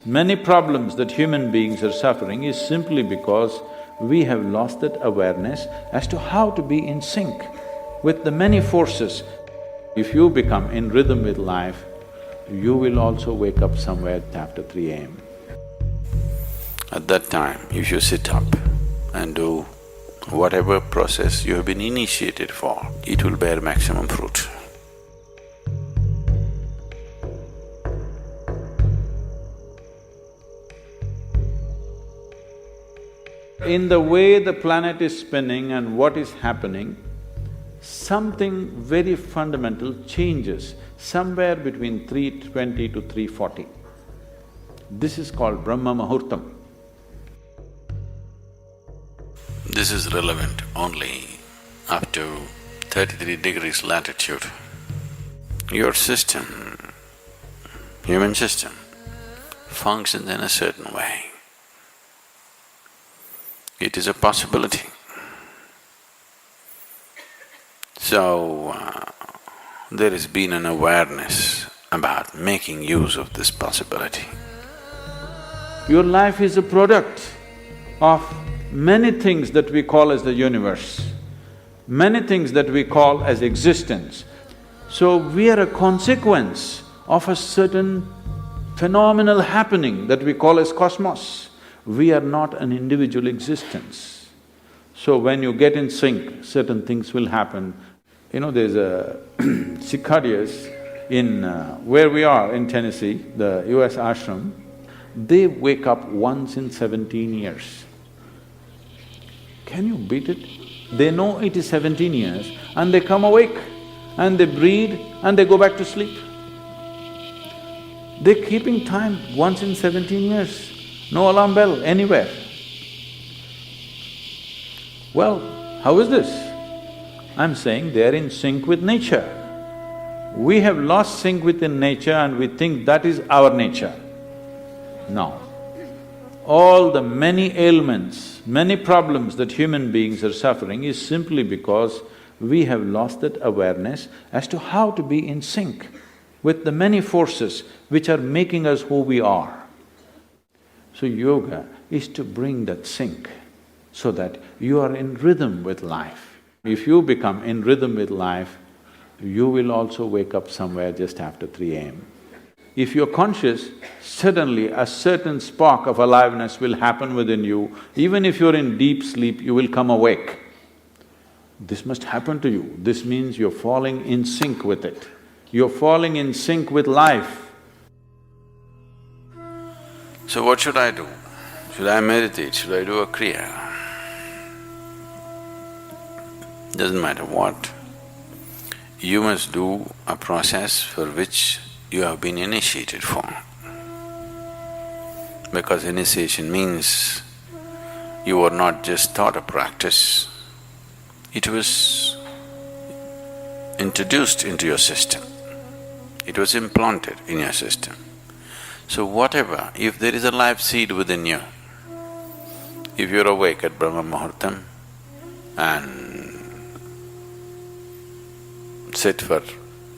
Many problems that human beings are suffering is simply because we have lost that awareness as to how to be in sync with the many forces. If you become in rhythm with life, you will also wake up somewhere after 3 a.m. At that time, if you sit up and do whatever process you have been initiated for, it will bear maximum fruit. In the way the planet is spinning and what is happening, something very fundamental changes somewhere between 3:20 to 3:40. This is called Brahma Muhurtam. This is relevant only up to 33 degrees latitude. Your system, human system, functions in a certain way. It is a possibility. So, there has been an awareness about making use of this possibility. Your life is a product of many things that we call as the universe, many things that we call as existence. So we are a consequence of a certain phenomenal happening that we call as cosmos. We are not an individual existence. So when you get in sync, certain things will happen. You know, there's a cicadas in where we are in Tennessee, the US ashram, they wake up once in 17 years. Can you beat it? They know it is 17 years and they come awake and they breathe and they go back to sleep. They're keeping time once in 17 years. No alarm bell anywhere. Well, how is this? I'm saying they're in sync with nature. We have lost sync within nature and we think that is our nature. No. All the many ailments, many problems that human beings are suffering is simply because we have lost that awareness as to how to be in sync with the many forces which are making us who we are. So yoga is to bring that sync so that you are in rhythm with life. If you become in rhythm with life, you will also wake up somewhere just after 3 a.m. If you're conscious, suddenly a certain spark of aliveness will happen within you. Even if you're in deep sleep, you will come awake. This must happen to you. This means you're falling in sync with it. You're falling in sync with life. So what should I do? Should I meditate? Should I do a kriya? Doesn't matter what. You must do a process for which you have been initiated for. Because initiation means you were not just taught a practice, it was introduced into your system, it was implanted in your system. So whatever, if there is a life seed within you, if you're awake at Brahma Muhurtam and sit for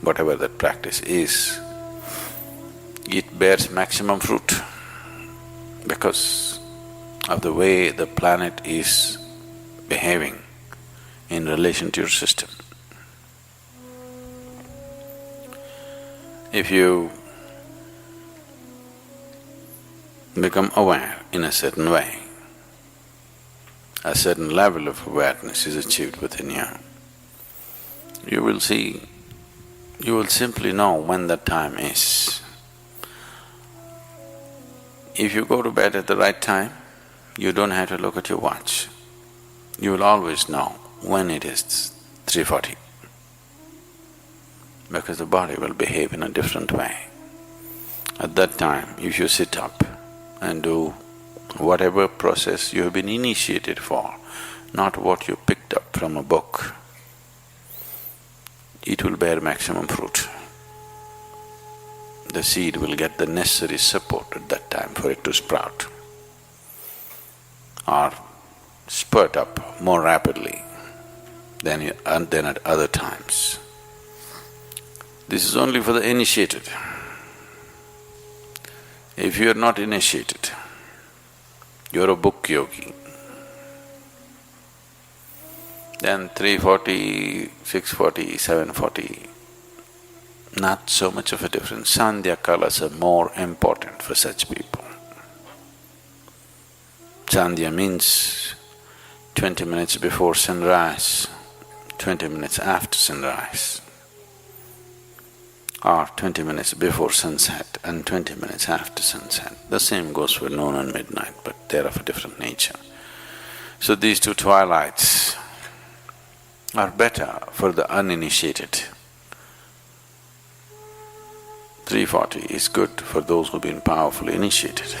whatever that practice is, it bears maximum fruit because of the way the planet is behaving in relation to your system. If you become aware in a certain way, a certain level of awareness is achieved within you, you will see, you will simply know when that time is. If you go to bed at the right time, you don't have to look at your watch. You will always know when it is 3:40, because the body will behave in a different way. At that time, if you sit up and do whatever process you have been initiated for, not what you picked up from a book, it will bear maximum fruit. The seed will get the necessary support at that time for it to sprout or spurt up more rapidly than at other times. This is only for the initiated. If you're not initiated, you're a book yogi, then 340, 640, 740, not so much of a difference. Sandhya kalas are more important for such people. Sandhya means 20 minutes before sunrise, 20 minutes after sunrise, or 20 minutes before sunset and 20 minutes after sunset. The same goes for noon and midnight, but they're of a different nature. So these two twilights are better for the uninitiated. 340 is good for those who've been powerfully initiated.